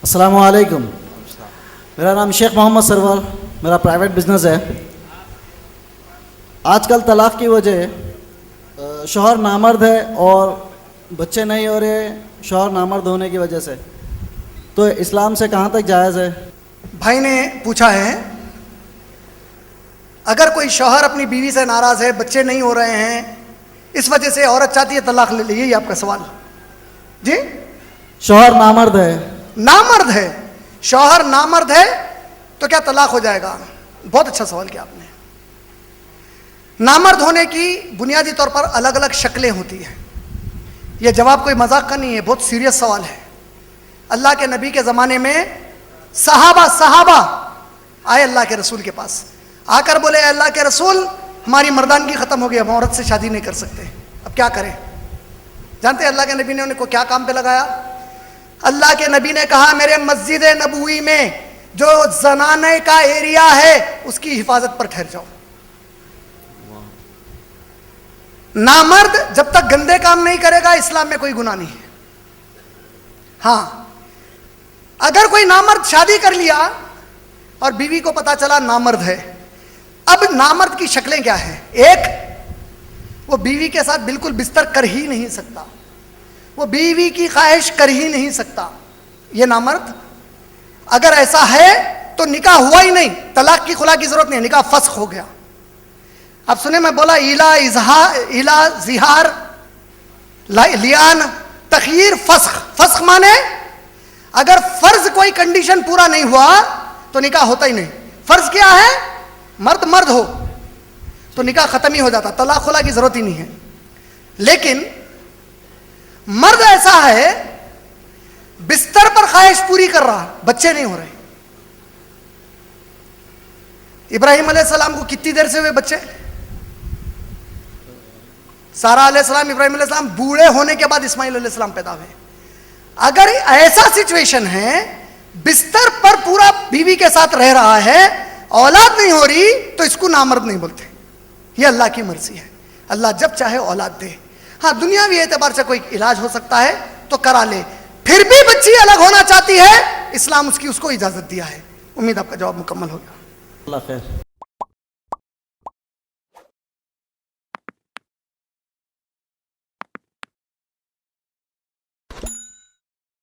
السلام علیکم. میرا نام شیخ محمد سرور، میرا پرائیویٹ بزنس ہے. آج کل طلاق کی وجہ شوہر نامرد ہے اور بچے نہیں ہو رہے شوہر نامرد ہونے کی وجہ سے، تو اسلام سے کہاں تک جائز ہے؟ بھائی نے پوچھا ہے اگر کوئی شوہر اپنی بیوی سے ناراض ہے، بچے نہیں ہو رہے ہیں، اس وجہ سے عورت چاہتی ہے طلاق لے لیے، یہ آپ کا سوال جی؟ شوہر نامرد ہے. نامرد ہے، شوہر نامرد ہے تو کیا طلاق ہو جائے گا؟ بہت اچھا سوال کیا آپ نے. نامرد ہونے کی بنیادی طور پر الگ الگ شکلیں ہوتی ہیں. یہ جواب کوئی مذاق کا نہیں ہے، بہت سیریس سوال ہے. اللہ کے نبی کے زمانے میں صحابہ آئے اللہ کے رسول کے پاس، آ کر بولے اے اللہ کے رسول ہماری مردانگی ختم ہو گئی، ہم عورت سے شادی نہیں کر سکتے، اب کیا کریں؟ جانتے ہیں اللہ کے نبی نے انہیں کو کیا کام پہ لگایا؟ اللہ کے نبی نے کہا میرے مسجد نبوی میں جو زنانے کا ایریا ہے اس کی حفاظت پر ٹھہر جاؤ. نامرد جب تک گندے کام نہیں کرے گا اسلام میں کوئی گناہ نہیں ہے. ہاں اگر کوئی نامرد شادی کر لیا اور بیوی کو پتا چلا نامرد ہے، اب نامرد کی شکلیں کیا ہیں؟ ایک، وہ بیوی کے ساتھ بالکل بستر کر ہی نہیں سکتا، وہ بیوی کی خواہش کر ہی نہیں سکتا، یہ نامرد. اگر ایسا ہے تو نکاح ہوا ہی نہیں، طلاق کی خلا کی ضرورت نہیں، نکاح فسخ ہو گیا. اب سنیں میں بولا ایلا زہار لیان تخیر فسخ. فسخ مانے اگر فرض کوئی کنڈیشن پورا نہیں ہوا تو نکاح ہوتا ہی نہیں. فرض کیا ہے؟ مرد ہو تو نکاح ختم ہی ہو جاتا، طلاق خلا کی ضرورت ہی نہیں ہے. لیکن مرد ایسا ہے بستر پر خواہش پوری کر رہا، بچے نہیں ہو رہے. ابراہیم علیہ السلام کو کتنی دیر سے ہوئے بچے؟ سارا علیہ السلام، ابراہیم علیہ السلام بوڑھے ہونے کے بعد اسماعیل علیہ السلام پیدا ہوئے. اگر ایسا سچویشن ہے بستر پر پورا بیوی کے ساتھ رہ رہا ہے، اولاد نہیں ہو رہی، تو اس کو نامرد نہیں بولتے. یہ اللہ کی مرضی ہے، اللہ جب چاہے اولاد دے. ہاں دنیاوی اعتبار سے کوئی علاج ہو سکتا ہے تو کرا لے. پھر بھی بچی الگ ہونا چاہتی ہے، اسلام اس کو اجازت دیا ہے. امید آپ کا جواب مکمل ہو گیا. اللہ خیر.